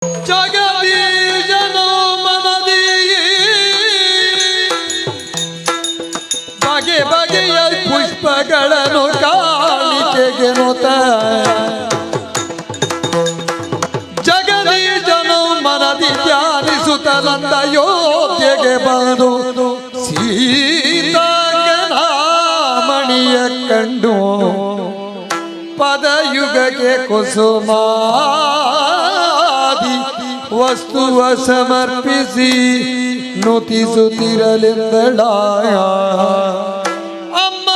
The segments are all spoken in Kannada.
ಜಗದೀಶನು ಮನದಿ ಬಗೆ ಬಗೆಯ ಪುಷ್ಪಗಳನ್ನು ಕಾಣಿಕೆಗೆ ನುತ ಜಗದೀಶನು ಮನದಿ ಧ್ಯಾನಿಸುತ್ತಲಂದ ಯೋಧ್ಯೆಗೆ ಬಂದು ಸೀತಾಂಗನಾಮಣಿಯ ಕಂಡು ಪದಯುಗಕ್ಕೆ ಕುಸುಮಾದಿ ವಸ್ತುವ ಸಮರ್ಪಿಸಿ ನುತಿಸುತ್ತಿರಲೆಂದಳಾಯ ಅಮ್ಮ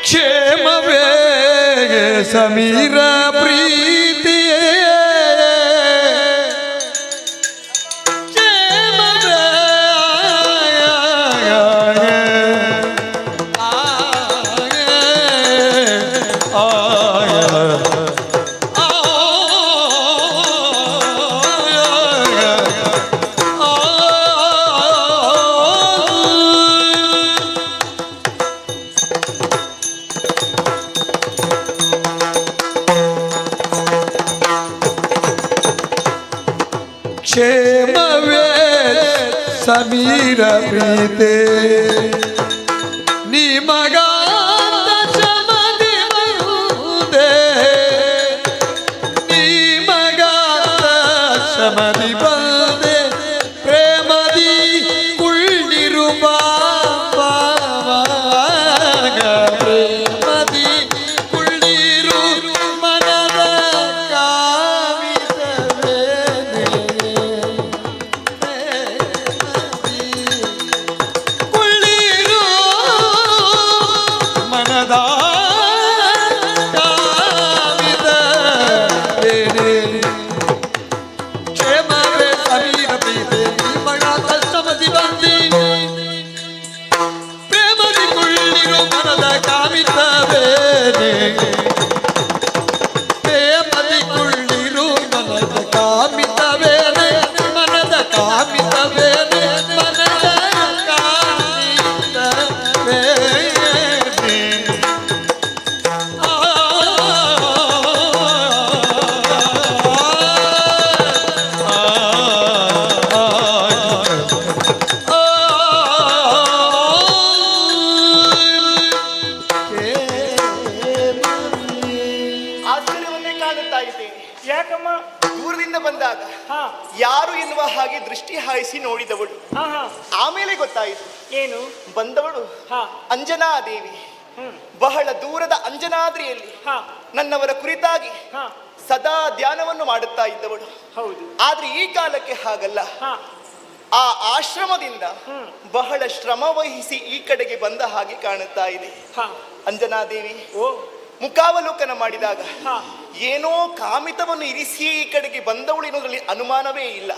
ಕ್ಷೇಮವೇ ಸಮೀರ ಪ್ರೀತಿಯೇ ಕ್ಷೇಮವೇ ಕ್ಷೇಮವೇ ಸಮೀರ ಪ್ರೀತೆ ನಿಮಗಾದ ಶಮದಿ ಬರುವುದೇ ನಿಮಗಾದ ಶಮದಿ ಬಂದೆ ಪ್ರೇಮದಿ ಕುಳ್ಳಿರುವ ಪ್ರೇಮದಿ ಕುಳ್ಳಿರು ಮನದ ಯಾಕಮ್ಮ ದೂರದಿಂದ ಬಂದಾಗ ಯಾರು ಎನ್ನುವ ಹಾಗೆ ದೃಷ್ಟಿ ಹಾಯಿಸಿ ನೋಡಿದವಳು. ಆಮೇಲೆ ಗೊತ್ತಾಯಿತು ಏನು ಬಂದವಳು ಅಂಜನಾ ದೇವಿ. ಬಹಳ ದೂರದ ಅಂಜನಾದ್ರಿಯಲ್ಲಿ ನನ್ನವರ ಕುರಿತಾಗಿ ಸದಾ ಧ್ಯಾನವನ್ನು ಮಾಡುತ್ತಾ ಇದ್ದವಳು. ಹೌದು. ಆದ್ರೆ ಈ ಕಾಲಕ್ಕೆ ಹಾಗಲ್ಲ. ಆ ಆಶ್ರಮದಿಂದ ಬಹಳ ಶ್ರಮ ವಹಿಸಿ ಈ ಕಡೆಗೆ ಬಂದ ಹಾಗೆ ಕಾಣುತ್ತಾ ಇದೆ ಅಂಜನಾ ದೇವಿ. ಮುಖಾವಲೋಕನ ಮಾಡಿದಾಗ ಏನೋ ಕಾಮಿತವನ್ನು ಇರಿಸಿ ಈ ಕಡೆಗೆ ಬಂದವಳು ಎನ್ನುವುದರಲ್ಲಿ ಅನುಮಾನವೇ ಇಲ್ಲ.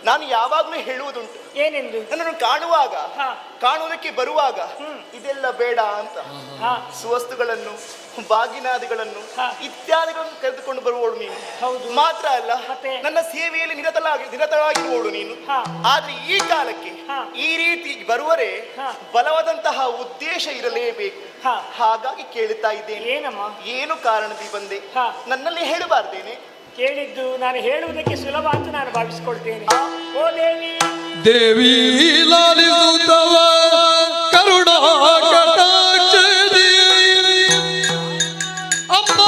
ನಾನು ಯಾವಾಗಲೂ ಹೇಳುವುದುಂಟು, ಏನೆಂದು ನನ್ನನ್ನು ಕಾಣುವಾಗ ಕಾಣುವುದಕ್ಕೆ ಬರುವಾಗ ಇದೆಲ್ಲ ಬೇಡ ಅಂತ ಸುವಸ್ತುಗಳನ್ನು ಬಾಗಿನಾದಿಗಳನ್ನು ಇತ್ಯಾದಿಗಳನ್ನು ಕರೆದುಕೊಂಡು ಬರುವವಳು ನೀನು. ಮಾತ್ರ ಅಲ್ಲ, ನನ್ನ ಸೇವೆಯಲ್ಲಿ ನಿರತಳಾಗಿರುವವಳು ನೀನು. ಆದ್ರೆ ಈ ಕಾಲಕ್ಕೆ ಈ ರೀತಿ ಬರುವರೆ ಬಲವಾದಂತಹ ಉದ್ದೇಶ ಇರಲೇಬೇಕು. ಹಾಗಾಗಿ ಕೇಳುತ್ತಾ ಇದ್ದೇನೆ, ಏನು ಕಾರಣದಿ ಬಂದೆ? ನನ್ನಲ್ಲಿ ಹೇಳಬಾರ್ದೇನೆ? ಕೇಳಿದ್ದು ನಾನು ಹೇಳುವುದಕ್ಕೆ ಸುಲಭ ಅಂತ ನಾನು ಭಾವಿಸಿಕೊಳ್ತೇನೆ. ಓ ದೇವಿ, ದೇವಿ ಲಾಲಿಸುತ್ತವ ಕರುಣಾ ಕಟಾಕ್ಷದಿ ಅಮ್ಮ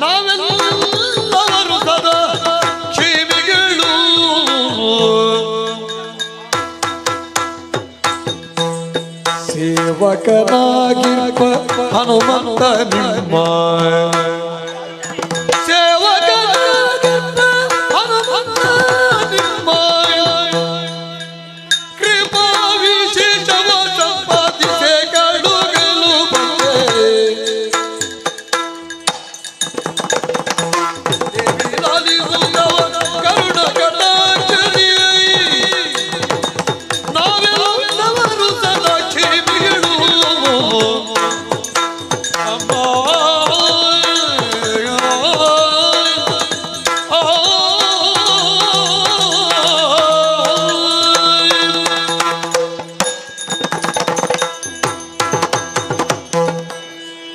ನಾವೆಲ್ಲರೂ ಸದಾ ಸೇವಕನಾಗಿರುವ ಹನುಮಂತ ನಿಮ್ಮ ಸೇವಕನಾಗಿರುವ ಹನುಮಂತ ನಿಮ್ಮ ಕೃಪಾ ವಿಶೇಷವ ಸಂಪಾದಿಸೆ ಕಡುಗಲು ಬಂದೆ ದೇವಿ ಲಾಲಿಸುತ್ತವ ಕರುಣ ಕಟಾಕ್ಷದಿ ನಾವೆಲ್ಲವರು ಸದಾ ಕ್ಷೇಮಿಗಳು ಅಮ್ಮ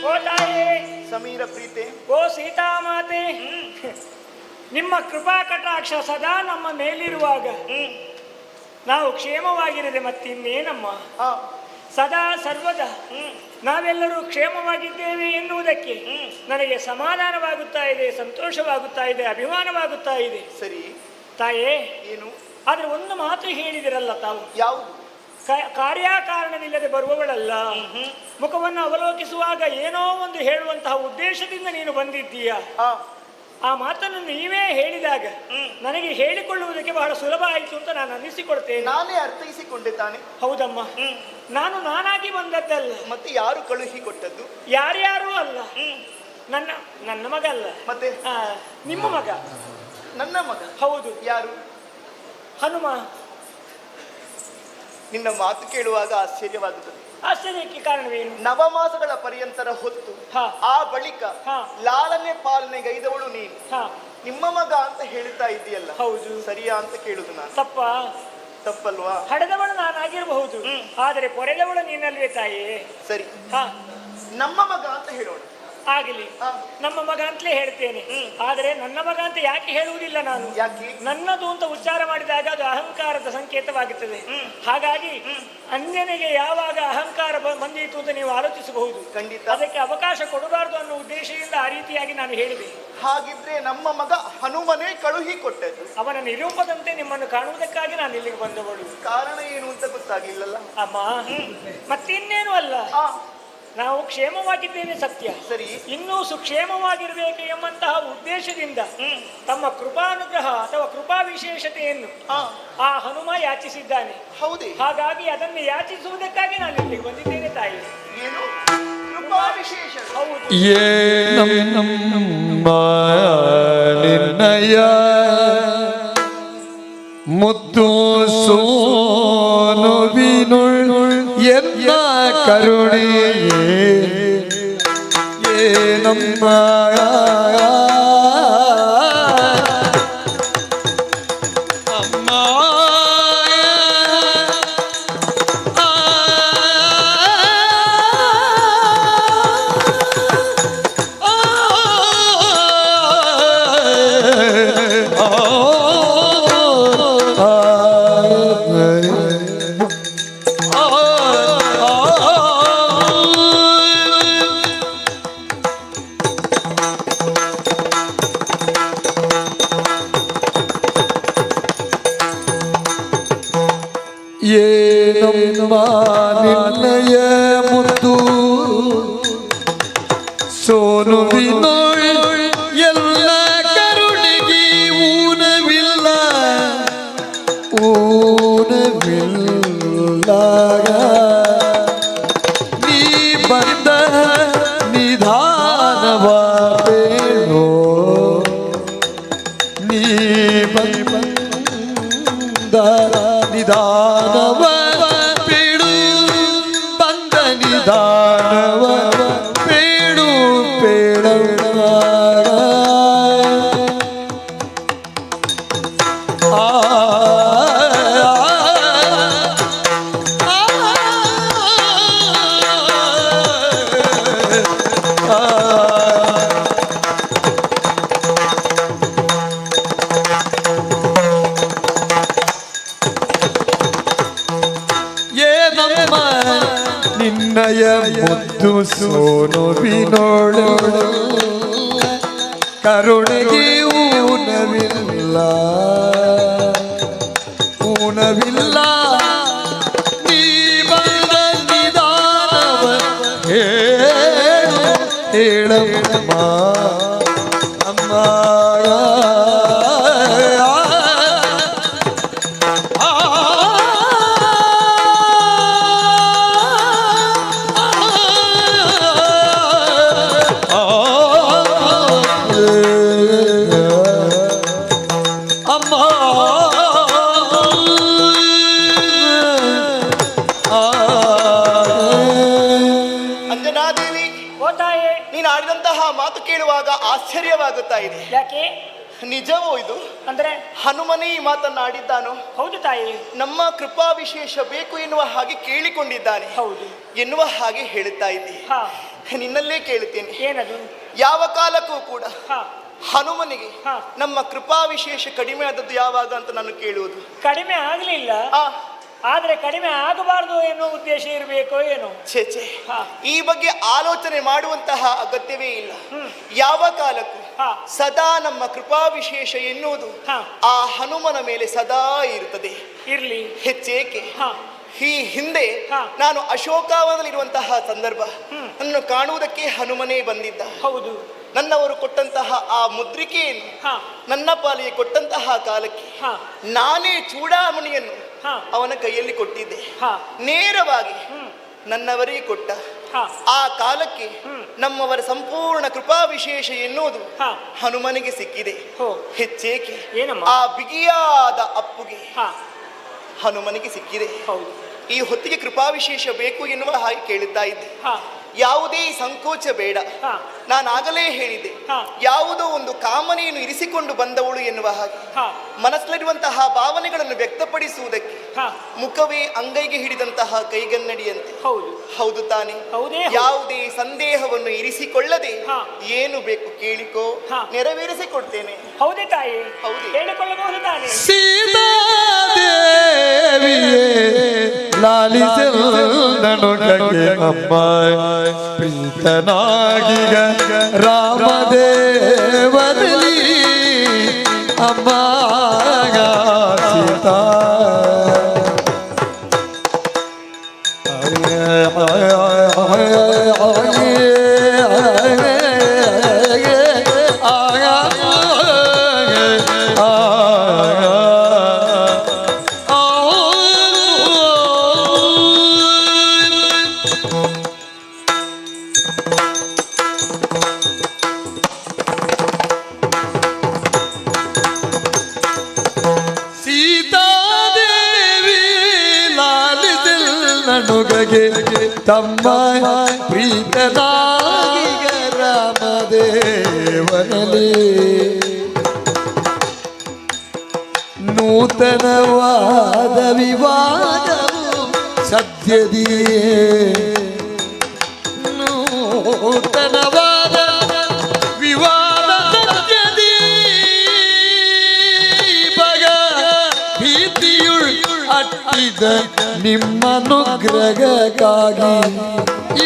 ಓ ತಾಯೇ, ಸಮೀರ ಪ್ರೀತೆ, ಓ ಸೀತಾಮಾತೆ, ನಿಮ್ಮ ಕೃಪಾ ಕಟಾಕ್ಷ ಸದಾ ನಮ್ಮ ಮೇಲಿರುವಾಗ ನಾವು ಕ್ಷೇಮವಾಗಿರದೆ ಮತ್ತಿನ್ನೇನಮ್ಮ? ಆ, ಸದಾ ಸರ್ವದಾ ನಾವೆಲ್ಲರೂ ಕ್ಷೇಮವಾಗಿದ್ದೇವೆ ಎನ್ನುವುದಕ್ಕೆ ನನಗೆ ಸಮಾಧಾನವಾಗುತ್ತಾ ಇದೆ, ಸಂತೋಷವಾಗುತ್ತಾ ಇದೆ, ಅಭಿಮಾನವಾಗುತ್ತಾ ಇದೆ. ಸರಿ, ತಾಯೇ, ಏನು? ಆದ್ರೆ ಒಂದು ಮಾತು ಹೇಳಿದಿರಲ್ಲ ತಾವು, ಯಾವುದು? ಕಾರ್ಯಕಾರಣವಿಲ್ಲದೆ ಬರುವವಳಲ್ಲ. ಮುಖವನ್ನು ಅವಲೋಕಿಸುವಾಗ ಏನೋ ಒಂದು ಹೇಳುವಂತಹ ಉದ್ದೇಶದಿಂದ ನೀನು ಬಂದಿದ್ದೀಯ. ಆ, ಆ ಮಾತನ್ನು ನೀವೇ ಹೇಳಿದಾಗ ನನಗೆ ಹೇಳಿಕೊಳ್ಳುವುದಕ್ಕೆ ಬಹಳ ಸುಲಭ ಆಯಿತು ಅಂತ ನಾನು ಅನ್ನಿಸಿಕೊಳ್ತೇನೆ. ನಾನೇ ಅರ್ಥೈಸಿಕೊಂಡೆ ತಾನೆ. ಹೌದಮ್ಮ, ನಾನು ನಾನಾಗಿ ಬಂದದ್ದಲ್ಲ. ಮತ್ತೆ ಯಾರು ಕಳುಹಿ ಕೊಟ್ಟದ್ದು? ಯಾರ್ಯಾರೂ ಅಲ್ಲ, ನನ್ನ ನನ್ನ ಮಗ ಅಲ್ಲ, ಮತ್ತೆ ಆ, ನಿಮ್ಮ ಮಗ. ನನ್ನ ಮಗ? ಹೌದು. ಯಾರು? ಹನುಮ. ನಿನ್ನ ಮಾತು ಕೇಳುವಾಗ ಆಶ್ಚರ್ಯವಾಗುತ್ತದೆ. ಆಶ್ಚರ್ಯಕ್ಕೆ ಕಾರಣವೇನು? ನವಮಾಸಗಳ ಪರ್ಯಂತರ ಹೊತ್ತು ಹಾ. ಆ ಬಳಿಕ ಹಾ. ಲಾಲನೆ ಪಾಲನೆಗೈದವಳು ನೀನು. ಹಾ, ನಿಮ್ಮ ಮಗ ಅಂತ ಹೇಳ್ತಾ ಇದೆಯಲ್ಲ, ಹೌದು. ಸರಿಯಾ ಅಂತ ಕೇಳುದು ನಾನು. ತಪ್ಪ? ತಪ್ಪಲ್ವಾ? ಹಡೆದವಳು ನಾನಾಗಿರಬಹುದು, ಆದರೆ ಪೊರೆದವಳು ನೀನಲ್ವೇ ತಾಯೇ. ಸರಿ, ಹಾ, ನಮ್ಮ ಮಗ ಅಂತ ಹೇಳೋಣ. ಆಗಲಿ, ಹಾ. ನಮ್ಮ ಮಗ ಅಂತಲೇ ಹೇಳ್ತೇನೆ. ಆದರೆ ನನ್ನ ಮಗ ಅಂತ ಯಾಕೆ ಹೇಳುವುದಿಲ್ಲ ನಾನು? ಯಾಕೆ? ನನ್ನದು ಅಂತ ಉಚ್ಚಾರ ಮಾಡಿದಾಗ ಅದು ಅಹಂಕಾರದ ಸಂಕೇತವಾಗುತ್ತದೆ. ಹಾಗಾಗಿ ಅನ್ಯನಿಗೆ ಯಾವಾಗ ಅಹಂಕಾರ ಬಂದಿತು ಅಂತ ನೀವು ಆಲೋಚಿಸಬಹುದು. ಖಂಡಿತ. ಅದಕ್ಕೆ ಅವಕಾಶ ಕೊಡಬಾರದು ಅನ್ನೋ ಉದ್ದೇಶದಿಂದ ಆ ರೀತಿಯಾಗಿ ನಾನು ಹೇಳಿದೆ. ಹಾಗಿದ್ರೆ ನಮ್ಮ ಮಗ ಹನುಮನೇ ಕಳುಹಿ ಕೊಟ್ಟದ್ದು. ಅವನ ನಿರೂಪದಂತೆ ನಿಮ್ಮನ್ನು ಕಾಣುವುದಕ್ಕಾಗಿ ನಾನು ಇಲ್ಲಿಗೆ ಬಂದವಳು. ಕಾರಣ ಏನು ಅಂತ ಗೊತ್ತಾಗ್ಲಿಲ್ಲಲ್ಲ. ಅಮ್ಮ, ಮತ್ತಿನ್ನೇನು ಅಲ್ಲ, ಆ, ನಾವು ಕ್ಷೇಮವಾಗಿದ್ದೇವೆ ಸತ್ಯ, ಸರಿ. ಇನ್ನೂ ಸುಕ್ಷೇಮವಾಗಿರಬೇಕು ಎಂಬಂತಹ ಉದ್ದೇಶದಿಂದ ತಮ್ಮ ಕೃಪಾನುಗ್ರಹ ಅಥವಾ ಕೃಪಾ ವಿಶೇಷತೆಯನ್ನು ಆ, ಆ ಹನುಮ ಯಾಚಿಸಿದ್ದಾನೆ. ಹೌದೇ? ಹಾಗಾಗಿ ಅದನ್ನು ಯಾಚಿಸುವುದಕ್ಕಾಗಿ ನಾನು ಇಲ್ಲಿಗೆ ಬಂದಿದ್ದೇನೆ ತಾಯಿ. ಏನು ಕೃಪಾ ವಿಶೇಷ? ಹೌದು. ಏನಮ್ಮ ನಿರ್ಣಯ ಮುದ್ದು ಸೋನುವಿನುಳ್ ಎನ್ನ ಕರುಣೆಯೇ ಏನಮ್ಮ ಅಮ್ಮ ಏನಮ್ಮ ನಿರ್ಣಯ ಮುದ್ದು ಸೋನುವಿನೋಳ್ ಎಲ್ಲ ಕರುಣಿಗೆ ಊನವಿಲ್ಲ ನೀ ಬಂದ ನಿಧಾನವ ಬೇಡೋ ನೀ ಬಂದ ನಿಧಾನವ ಬೇಡು ಬಂದ ನಿಧಾನವ ಬೇಡು ಬೇಡ ನಿನ್ನಯ ಮುದ್ದು ಸೋನುವಿನೋಳು ಕರುಣೆಗೆ ಊನವಿಲ್ಲ ಊನವಿಲ್ಲ ನೀ ಬಂದ ನಿಧಾನವ ಕೇಳುವಾಗ ಆಶ್ಚರ್ಯವಾಗುತ್ತಾ ಇದೆ. ಯಾಕೆ? ನಿಜವೋ ಇದು? ಅಂದ್ರೆ ಹನುಮನೇ ಈ ಮಾತನ್ನಾಡಿದ್ದಾನೋ? ಹೌದು ತಾಯಿ. ನಮ್ಮ ಕೃಪಾ ವಿಶೇಷ ಬೇಕು ಎನ್ನುವ ಹಾಗೆ ಕೇಳಿಕೊಂಡಿದ್ದಾನೆ ಹೌದು ಎನ್ನುವ ಹಾಗೆ ಹೇಳುತ್ತಾ ಇದ್ದೆ. ಹಾ, ನಿನ್ನಲ್ಲೇ ಕೇಳುತ್ತೇನೆ, ಏನದು? ಯಾವ ಕಾಲಕ್ಕೂ ಕೂಡ ಹಾ, ಹನುಮನಿಗೆ ಹಾ. ನಮ್ಮ ಕೃಪಾ ವಿಶೇಷ ಕಡಿಮೆ ಆದದ್ದು ಯಾವಾಗ ಅಂತ ನಾನು ಕೇಳುವುದು. ಕಡಿಮೆ ಆಗ್ಲಿಲ್ಲ, ಆ ಆದ್ರೆ ಕಡಿಮೆ ಆಗಬಾರದು ಎನ್ನುವ ಉದ್ದೇಶ ಇರಬೇಕೋ ಏನೋ. ಛೇ ಛೇ, ಹಾ. ಈ ಬಗ್ಗೆ ಆಲೋಚನೆ ಮಾಡುವಂತಹ ಅಗತ್ಯವೇ ಇಲ್ಲ. ಯಾವ ಕಾಲಕ್ಕೂ ಹಾ. ಸದಾ ನಮ್ಮ ಕೃಪಾ ವಿಶೇಷ ಎನ್ನುವುದು ಹಾ. ಆ ಹನುಮನ ಮೇಲೆ ಸದಾ ಇರುತ್ತದೆ. ಇರ್ಲಿ. ಹೆಚ್ಚೇಕೆ, ಹಾ, ಈ ಹಿಂದೆ ಹಾ. ನಾನು ಅಶೋಕವನದಲ್ಲಿರುವಂತಹ ಸಂದರ್ಭ ನನ್ನನ್ನು ಕಾಣುವುದಕ್ಕೆ ಹನುಮನೇ ಬಂದಿದ್ದ. ಹೌದು. ನನ್ನವರು ಕೊಟ್ಟಂತಹ ಆ ಮುದ್ರಿಕೆಯನ್ನು ಹಾ, ನನ್ನ ಪಾಲಿಗೆ ಕೊಟ್ಟಂತಹ ಕಾಲಕ್ಕೆ ಹಾ, ನಾನೇ ಚೂಡಾಮಣಿಯನ್ನು ಹಾ, ಅವನ ಕೈಯಲ್ಲಿ ಕೊಟ್ಟಿದ್ದೆ. ಹಾ, ನೇರವಾಗಿ ಹ್ಮ್, ನನ್ನವರೇ ಕೊಟ್ಟ. ಹಾ, ಆ ಕಾಲಕ್ಕೆ ನಮ್ಮವರ ಸಂಪೂರ್ಣ ಕೃಪಾ ವಿಶೇಷ ಎನ್ನುವುದು ಹಾ. ಹನುಮನಿಗೆ ಸಿಕ್ಕಿದೆ. ಹೋ. ಹೆಚ್ಚೇಕೆ, ಏನಮ್ಮ? ಆ ಬಿಗಿಯಾದ ಅಪ್ಪುಗೆ ಹಾ, ಹನುಮನಿಗೆ ಸಿಕ್ಕಿದೆ. ಹೌದು. ಈ ಹೊತ್ತಿಗೆ ಕೃಪಾ ವಿಶೇಷ ಬೇಕು ಎನ್ನುವ ಹಾಗೆ ಕೇಳುತ್ತಾ ಇದ್ದೆ. ಹಾ, ಯಾವುದೇ ಸಂಕೋಚ ಬೇಡ. ಹಾ, ನಾನಾಗಲೇ ಹೇಳಿದ್ದೆ, ಹಾ. ಯಾವುದೋ ಒಂದು ಕಾಮನೆಯನ್ನು ಇರಿಸಿಕೊಂಡು ಬಂದವಳು ಎನ್ನುವ ಹಾಗೆ ಹಾ, ಮನಸ್ಸಲ್ಲಿರುವಂತಹ ಭಾವನೆಗಳನ್ನು ವ್ಯಕ್ತಪಡಿಸುವುದಕ್ಕೆ ಹಾ. ಮುಖವೇ ಅಂಗೈಗೆ ಹಿಡಿದಂತಹ ಕೈಗನ್ನಡಿಯಂತೆ. ಹೌದು. ಹೌದು ತಾನೆ? ಹೌದೇ ಹೌದು. ಯಾವುದೇ ಸಂದೇಹವನ್ನು ಇರಿಸಿಕೊಳ್ಳದೆ ಹಾ. ಏನು ಬೇಕು ಕೇಳಿಕೋ, ಹಾ. ನೆರವೇರಿಸಿಕೊಡ್ತೇನೆ. ಹೌದೇ ತಾಯಿ? ಹೌದೇ. ಹೇಳಿಕೊಳ್ಳಬಹುದು ತಾನೆ? ಸೀತಾದೇವಿಯೇ ಲಾಲಿಸಲ್ದನುಗೆ ಅಮ್ಮ ಪ್ರೀತನಾಗಿಗ ರಾಮದೇವನಲ್ಲಿ ಅಮ್ಮ ಸೀತಾ ತಮ್ಮ ಪ್ರೀತನಾಗಿಗ ರಾಮದೇವನಲ್ಲಿ ನೂತನವಾದ ವಿವಾದವು ಸದ್ಯದಿಯೇ ನೂತನವಾದ ವಿವಾದ ಸದ್ಯದಿ ಬಗ ಭೀತಿಯುಳ್ ಅಟ್ಟಿದ ನಿಮ್ಮನುಗ್ರಹಕ್ಕಾಗಿ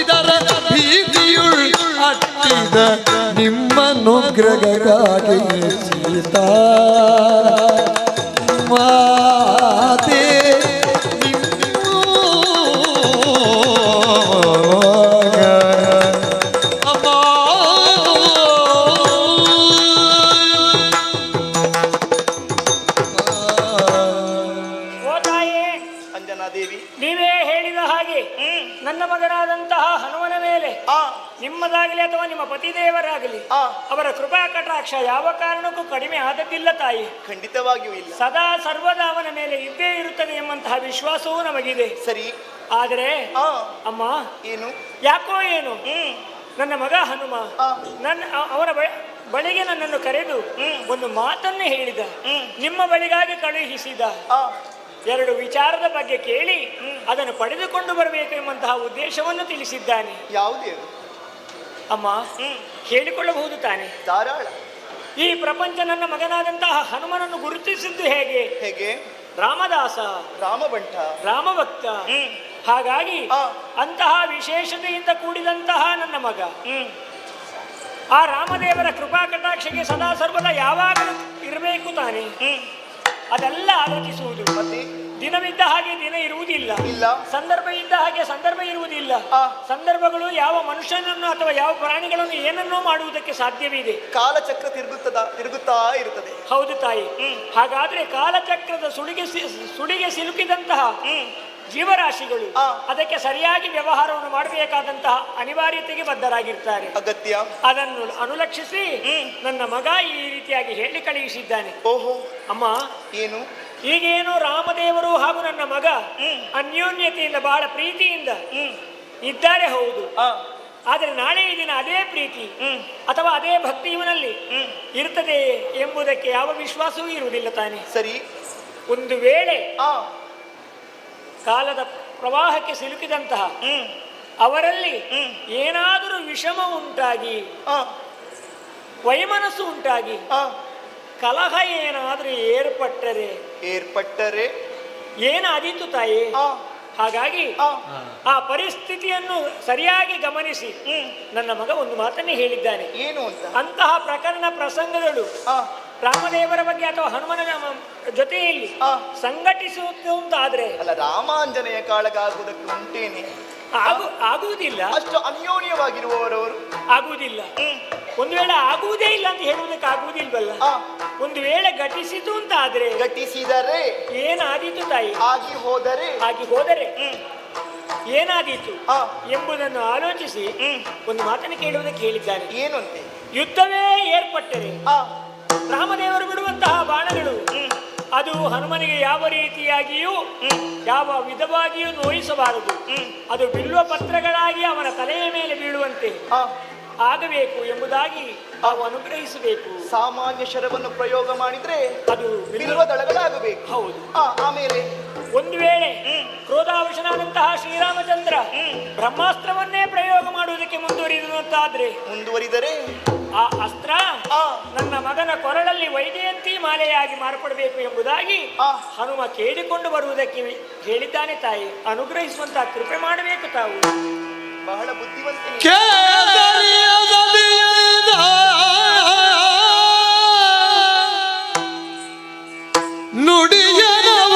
ಇದರ ಭೀತಿಯುಳ್ ಅಟ್ಟಿದ ನಿಮ್ಮನುಗ್ರಹಕ್ಕಾಗಿ ಸೀತಾ ಮಾತೆ ನನ್ನ ಮಗನಾದಂತಹ ಹನುಮನ ಮೇಲೆ ನಿಮ್ಮದಾಗಲಿ ಅಥವಾ ನಿಮ್ಮ ಪತಿದೇವರಾಗಲಿ ಅವರ ಕೃಪಾ ಕಟಾಕ್ಷ ಯಾವ ಕಾರಣಕ್ಕೂ ಕಡಿಮೆ ಆದದ್ದಿಲ್ಲ ತಾಯಿ. ಖಂಡಿತವಾಗಿಯೂ ಇಲ್ಲ. ಸದಾ ಸರ್ವದಾ ಅವನ ಮೇಲೆ ಇದ್ದೇ ಇರುತ್ತದೆ ಎಂಬಂತಹ ವಿಶ್ವಾಸವೂ ನಮಗಿದೆ. ಸರಿ. ಆದರೆ ಅಮ್ಮ, ಏನು ಯಾಕೋ ಏನು ನನ್ನ ಮಗ ಹನುಮ ಅವರ ಬಳಿಗೆ ನನ್ನನ್ನು ಕರೆದು ಒಂದು ಮಾತನ್ನು ಹೇಳಿದ. ನಿಮ್ಮ ಬಳಿಗಾಗಿ ಕಳುಹಿಸಿದ. ಎರಡು ವಿಚಾರದ ಬಗ್ಗೆ ಕೇಳಿ ಅದನ್ನು ಪಡೆದುಕೊಂಡು ಬರಬೇಕು ಎಂಬಂತಹ ಉದ್ದೇಶವನ್ನು ತಿಳಿಸಿದ್ದಾನೆ. ಯಾವುದೇ ಅಮ್ಮ, ಹೇಳಿಕೊಳ್ಳಬಹುದು ತಾನೆ? ಧಾರಾಳ. ಈ ಪ್ರಪಂಚ ನನ್ನ ಮಗನಾದಂತಹ ಹನುಮನನ್ನು ಗುರುತಿಸಿದ್ದು ಹೇಗೆ? ಹೇಗೆ? ರಾಮದಾಸ, ರಾಮಭಂಟ, ರಾಮಭಕ್ತ. ಹಾಗಾಗಿ ಅಂತಹ ವಿಶೇಷತೆಯಿಂದ ಕೂಡಿದಂತಹ ನನ್ನ ಮಗ ಆ ರಾಮದೇವರ ಕೃಪಾ ಕಟಾಕ್ಷಕ್ಕೆ ಸದಾ ಸರ್ವದಾ ಯಾವಾಗಲೂ ಇರಬೇಕು ತಾನೆ. ಅದೆಲ್ಲ ಆಲೋಚಿಸುವುದು. ದಿನವಿದ್ದ ಹಾಗೆ ದಿನ ಇರುವುದಿಲ್ಲ, ಸಂದರ್ಭ ಇದ್ದ ಹಾಗೆ ಸಂದರ್ಭ ಇರುವುದಿಲ್ಲ. ಸಂದರ್ಭಗಳು ಯಾವ ಮನುಷ್ಯನನ್ನು ಅಥವಾ ಯಾವ ಪ್ರಾಣಿಗಳನ್ನು ಏನನ್ನೋ ಮಾಡುವುದಕ್ಕೆ ಸಾಧ್ಯವಿದೆ. ಕಾಲಚಕ್ರ ತಿರುಗುತ್ತಾ ಇರುತ್ತದೆ. ಹೌದು ತಾಯಿ. ಹಾಗಾದ್ರೆ ಕಾಲಚಕ್ರದ ಸುಳಿಗೆ ಸಿಲುಕಿದಂತಹ ಜೀವರಾಶಿಗಳು ಅದಕ್ಕೆ ಸರಿಯಾಗಿ ವ್ಯವಹಾರವನ್ನು ಮಾಡಬೇಕಾದಂತಹ ಅನಿವಾರ್ಯತೆಗೆ ಬದ್ಧರಾಗಿರ್ತಾರೆ. ಅಗತ್ಯ. ಅದನ್ನು ಅನುಲಕ್ಷಿಸಿ ನನ್ನ ಮಗ ಈ ರೀತಿಯಾಗಿ ಹೇಳಿ ಕಳುಹಿಸಿದ್ದಾನೆ. ಓಹೋ ಅಮ್ಮ, ಏನು? ಈಗೇನು ರಾಮದೇವರು ಹಾಗೂ ನನ್ನ ಮಗ ಅನ್ಯೋನ್ಯತೆಯಿಂದ ಬಹಳ ಪ್ರೀತಿಯಿಂದ ಇದ್ದಾರೆ. ಹೌದು. ಆದರೆ ನಾಳೆಯ ದಿನ ಅದೇ ಪ್ರೀತಿ ಅಥವಾ ಅದೇ ಭಕ್ತಿ ಇವನಲ್ಲಿ ಇರ್ತದೆ ಎಂಬುದಕ್ಕೆ ಯಾವ ವಿಶ್ವಾಸವೂ ಇರುವುದಿಲ್ಲ ತಾನೆ. ಸರಿ. ಒಂದು ವೇಳೆ ಆ ಕಾಲದ ಪ್ರವಾಹಕ್ಕೆ ಸಿಲುಕಿದಂತಹ ಅವರಲ್ಲಿ ಏನಾದರೂ ವಿಷಮ ಉಂಟಾಗಿ ಆ ವೈಮನಸ್ಸು ಉಂಟಾಗಿ ಆ ಕಲಹ ಏನಾದರೂ ಏರ್ಪಟ್ಟರೆ ಏರ್ಪಟ್ಟರೆ ಏನಾದೀತು ತಾಯಿ. ಆ ಹಾಗಾಗಿ ಆ ಆ ಪರಿಸ್ಥಿತಿಯನ್ನು ಸರಿಯಾಗಿ ಗಮನಿಸಿ ನನ್ನ ಮಗ ಒಂದು ಮಾತನ್ನೇ ಹೇಳಿದ್ದಾನೆ. ಏನು ಅಂತ? ಅಂತಹ ಪ್ರಕರಣ ಪ್ರಸಂಗಗಳು ಆ ರಾಮದೇವರ ಬಗ್ಗೆ ಅಥವಾ ಹನುಮನ ಜೊತೆಯಲ್ಲಿ ಸಂಘಟಿಸುವುದು ಅಂತಾದ್ರೆ ಅಲ್ಲ, ರಾಮಾಂಜನೇಯ ಕಾಳಗಾಗುವುದಕ್ಕೆ ಉಂಟೇನೆ? ಆಗುವುದಿಲ್ಲ. ಅಷ್ಟು ಅನ್ಯೋನ್ಯವಾಗಿರುವವರವರು ಆಗುವುದಿಲ್ಲ. ಒಂದು ವೇಳೆ ಆಗುವುದೇ ಇಲ್ಲ ಅಂತ ಹೇಳುವುದಕ್ಕೆ ಆಗುವುದಿಲ್ವಲ್ಲ. ಒಂದು ವೇಳೆ ಘಟಿಸಿತು ಅಂತ ಆದ್ರೆ ಘಟಿಸಿದರೆ ಏನಾದೀತು ತಾಯಿ. ಆಗಿ ಹೋದರೆ ಏನಾದೀತು ಎಂಬುದನ್ನು ಆಲೋಚಿಸಿ ಒಂದು ಮಾತನ್ನು ಕೇಳುವುದಕ್ಕೆ ಹೇಳಿದ್ದಾನೆ. ಏನು ಅಂತೆ? ಯುದ್ಧವೇ ಏರ್ಪಟ್ಟರೆ ರಾಮದೇವರು ಬಿಡುವಂತಹ ಬಾಣಗಳು ಅದು ಹನುಮನಿಗೆ ಯಾವ ರೀತಿಯಾಗಿಯೂ ಯಾವ ವಿಧವಾಗಿಯೂ ನೋಯಿಸಬಾರದು. ಅದು ಬಿಲ್ವ ಪತ್ರಗಳಾಗಿ ಅವನ ತಲೆಯ ಮೇಲೆ ಬೀಳುವಂತೆ ಆಗಬೇಕು ಎಂಬುದಾಗಿ ನಾವು ಅನುಗ್ರಹಿಸಬೇಕು. ಸಾಮಾನ್ಯ ಶರವನ್ನು ಪ್ರಯೋಗ ಮಾಡಿದ್ರೆ ಅದು ಬಿಲ್ವ ದಳಗಳಾಗಬೇಕು. ಹೌದು. ಆಮೇಲೆ ಒಂದು ವೇಳೆ ಕ್ರೋಧಾವಶನಾದಂತಹ ಶ್ರೀರಾಮಚಂದ್ರ ಬ್ರಹ್ಮಾಸ್ತ್ರವನ್ನೇ ಪ್ರಯೋಗ ಮಾಡುವುದಕ್ಕೆ ಮುಂದುವರಿದರೆ ಆ ಅಸ್ತ್ರ ನನ್ನ ಮಗನ ಕೊರಳಲ್ಲಿ ವೈಜಯಂತಿ ಮಾಲೆಯಾಗಿ ಮಾರ್ಪಡಬೇಕು ಎಂಬುದಾಗಿ ಹನುಮ ಕೇಳಿಕೊಂಡು ಬರುವುದಕ್ಕೆ ಹೇಳಿದ್ದಾನೆ. ತಾಯಿ ಅನುಗ್ರಹಿಸುವಂತಹ ಕೃಪೆ ಮಾಡಬೇಕು. ತಾವು ಬಹಳ ಬುದ್ಧಿವಂತ.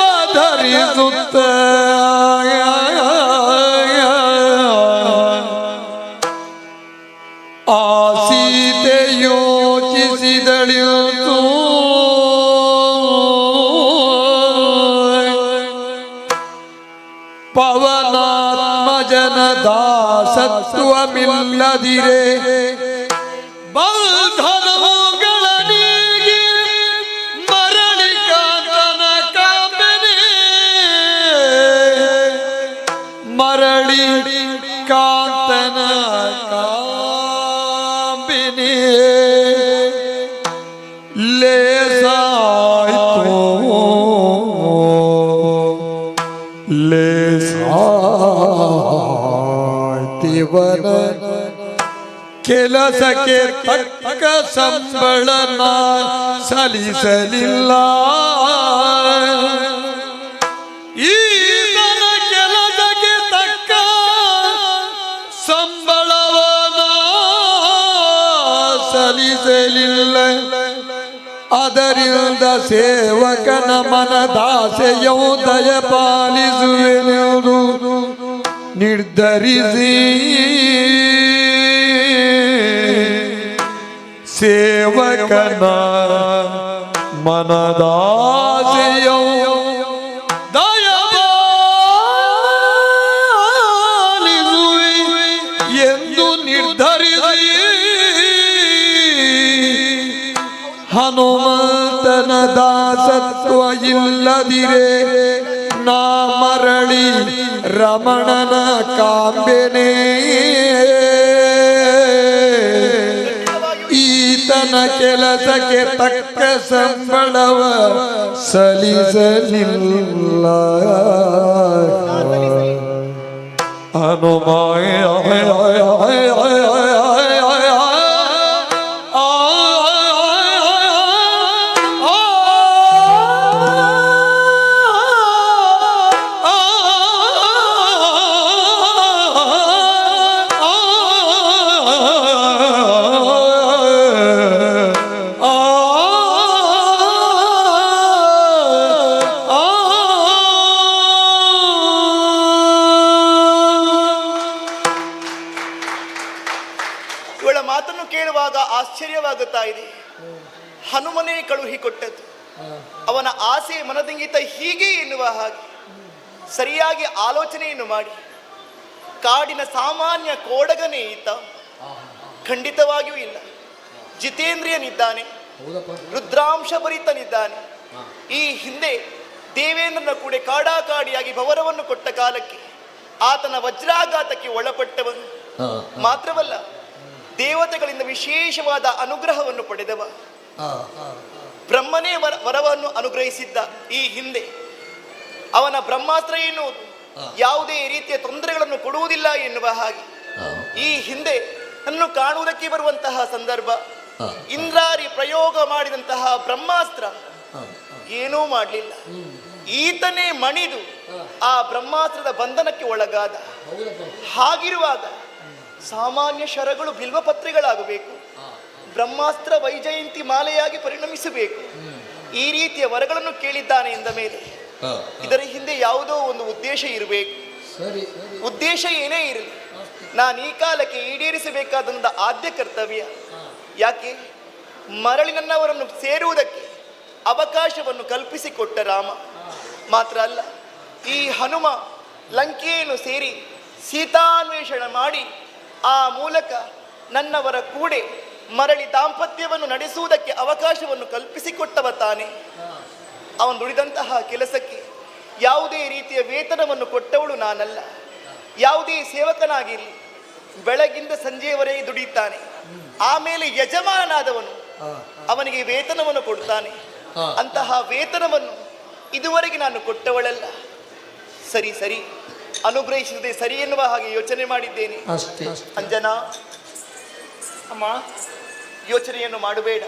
ನುಡಿಯನವಧರಿಸುತ್ತ ಆ ಸೀತೆ ಯೋಚಿಸಿದಳಿತು. ಪವನಾತ್ಮಜನ ದಾಸತ್ವಮಿಲ್ಲದಿರೆ ಬೌದ್ಧನವುಗಳ ನೀಗಿ ಮರಳಿ ಕಾಂತನ ಕಾಂಬೆನೆ ಮರಳಿ ಕಾಂತನ ಕಾಂಬೆನೆ ಲೇಸಾಯ್ತು ಲೇಸಾಯ್ತಿವನ ಕೆಲಸಕ್ಕೆ ತಕ್ಕ ಸಂಬಳನ ಸಲ್ಲಿಸಲಿಲ್ಲ. ಈತನ ಕೆಲಸಕ್ಕೆ ತಕ್ಕ ಸಂಬಳವನ ಸಲ್ಲಿಸಲಿಲ್ಲ. ಅದರಿಂದ ಸೇವಕನ ಮನದಾಸೆಯು ದಯ ಪಾಲಿಸುವೆನೆಂದು ನಿರ್ಧರಿಸಿ ಸೇವಕನ ಮನದಾಸೆಯು ದಯ ಪಾಲಿಸುವೆ ಎಂದು ನಿರ್ಧರಿಸಿ ಹನುಮಂತನ ದಾಸತ್ವ ಇಲ್ಲದಿರೆ ನಾ ಮರಳಿ ರಮಣನ ಕಾಂಬೆನೆ ಈತನ ಕೆಲಸಕ್ಕೆ ತಕ್ಕ ಸಂಬಳವ ಸಲ್ಲಿಸಲಿಲ್ಲ. ಹನುಮಾಯ ಮಾತನ್ನು ಕೇಳುವಾಗ ಆಶ್ಚರ್ಯವಾಗುತ್ತಾ ಇದೆ. ಹನುಮನೇ ಕಳುಹಿಕೊಟ್ಟದ್ದು. ಅವನ ಆಸೆ ಮನದಂಗಿತ ಹೀಗೆ ಎನ್ನುವ ಹಾಗೆ ಸರಿಯಾಗಿ ಆಲೋಚನೆಯನ್ನು ಮಾಡಿ ಕಾಡಿನ ಸಾಮಾನ್ಯ ಕೋಡಗನೇ ಈತ ಖಂಡಿತವಾಗಿಯೂ ಇಲ್ಲ. ಜಿತೇಂದ್ರಿಯನಿದ್ದಾನೆ, ರುದ್ರಾಂಶ ಭರಿತನಿದ್ದಾನೆ. ಈ ಹಿಂದೆ ದೇವೇಂದ್ರನ ಕೂಡ ಕಾಡಾಕಾಡಿಯಾಗಿ ಭವರವನ್ನು ಕೊಟ್ಟ ಕಾಲಕ್ಕೆ ಆತನ ವಜ್ರಾಘಾತಕ್ಕೆ ಒಳಪಟ್ಟವನು. ಮಾತ್ರವಲ್ಲ ದೇವತೆಗಳಿಂದ ವಿಶೇಷವಾದ ಅನುಗ್ರಹವನ್ನು ಪಡೆದವ. ಬ್ರಹ್ಮನೇ ವರವನ್ನು ಅನುಗ್ರಹಿಸಿದ್ದ ಈ ಹಿಂದೆ. ಅವನ ಬ್ರಹ್ಮಾಸ್ತ್ರ ಎನ್ನುವುದು ಯಾವುದೇ ರೀತಿಯ ತೊಂದರೆಗಳನ್ನು ಕೊಡುವುದಿಲ್ಲ ಎನ್ನುವ ಹಾಗೆ ಈ ಹಿಂದೆ ನನ್ನು ಕಾಣುವುದಕ್ಕೆ ಬರುವಂತಹ ಸಂದರ್ಭ ಇಂದ್ರಾರಿ ಪ್ರಯೋಗ ಮಾಡಿದಂತಹ ಬ್ರಹ್ಮಾಸ್ತ್ರ ಏನೂ ಮಾಡಲಿಲ್ಲ. ಈತನೇ ಮಣಿದು ಆ ಬ್ರಹ್ಮಾಸ್ತ್ರದ ಬಂಧನಕ್ಕೆ ಒಳಗಾದ. ಹಾಗಿರುವಾಗ ಸಾಮಾನ್ಯ ಶರಗಳು ಬಿಲ್ವಪತ್ರೆಗಳಾಗಬೇಕು, ಬ್ರಹ್ಮಾಸ್ತ್ರ ವೈಜಯಂತಿ ಮಾಲೆಯಾಗಿ ಪರಿಣಮಿಸಬೇಕು. ಈ ರೀತಿಯ ವರಗಳನ್ನು ಕೇಳಿದ್ದಾನೆ ಎಂದ ಮೇಲೆ ಇದರ ಹಿಂದೆ ಯಾವುದೋ ಒಂದು ಉದ್ದೇಶ ಇರಬೇಕು. ಉದ್ದೇಶ ಏನೇ ಇರಲಿ, ನಾನು ಈ ಕಾಲಕ್ಕೆ ಈಡೇರಿಸಬೇಕಾದಂಥ ಆದ್ಯ ಕರ್ತವ್ಯ. ಯಾಕೆ ಮರಳಿ ನನ್ನವರನ್ನು ಸೇರುವುದಕ್ಕೆ ಅವಕಾಶವನ್ನು ಕಲ್ಪಿಸಿಕೊಟ್ಟ ರಾಮ. ಮಾತ್ರ ಅಲ್ಲ, ಈ ಹನುಮ ಲಂಕೆಯನ್ನು ಸೇರಿ ಸೀತಾನ್ವೇಷಣ ಮಾಡಿ ಆ ಮೂಲಕ ನನ್ನವರ ಕೂಡೆ ಮರಳಿ ದಾಂಪತ್ಯವನ್ನು ನಡೆಸುವುದಕ್ಕೆ ಅವಕಾಶವನ್ನು ಕಲ್ಪಿಸಿಕೊಟ್ಟವ ತಾನೆ. ಅವನು ದುಡಿದಂತಹ ಕೆಲಸಕ್ಕೆ ಯಾವುದೇ ರೀತಿಯ ವೇತನವನ್ನು ಕೊಟ್ಟವಳು ನಾನಲ್ಲ. ಯಾವುದೇ ಸೇವಕನಾಗಿರಲಿ ಬೆಳಗಿಂದ ಸಂಜೆಯವರೆಗೆ ದುಡಿಯುತ್ತಾನೆ, ಆಮೇಲೆ ಯಜಮಾನನಾದವನು ಅವನಿಗೆ ವೇತನವನ್ನು ಕೊಡ್ತಾನೆ. ಅಂತಹ ವೇತನವನ್ನು ಇದುವರೆಗೆ ನಾನು ಕೊಟ್ಟವಳಲ್ಲ. ಸರಿ ಸರಿ ಅನುಗ್ರಹಿಸದೆ ಸರಿ ಎನ್ನುವ ಹಾಗೆ ಯೋಚನೆ ಮಾಡಿದ್ದೇನೆ. ಅಂಜನಾ, ಅಮ್ಮ ಯೋಚನೆಯನ್ನು ಮಾಡಬೇಡ.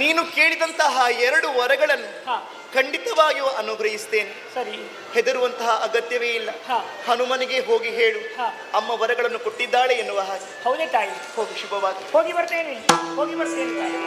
ನೀನು ಕೇಳಿದಂತಹ 2 ವರಗಳನ್ನು ಖಂಡಿತವಾಗಿಯೂ ಅನುಗ್ರಹಿಸ್ತೇನೆ. ಸರಿ, ಹೆದರುವಂತಹ ಅಗತ್ಯವೇ ಇಲ್ಲ. ಹನುಮನಿಗೆ ಹೋಗಿ ಹೇಳು, ಅಮ್ಮ ವರಗಳನ್ನು ಕೊಟ್ಟಿದ್ದಾಳೆ ಎನ್ನುವ ಹಾಗೆ. ಹೌದೇ ತಾಯಿ? ಹೋಗಿ ಶುಭವಾಗಿ. ಹೋಗಿ ಬರ್ತೇನೆ ತಾಯಿ.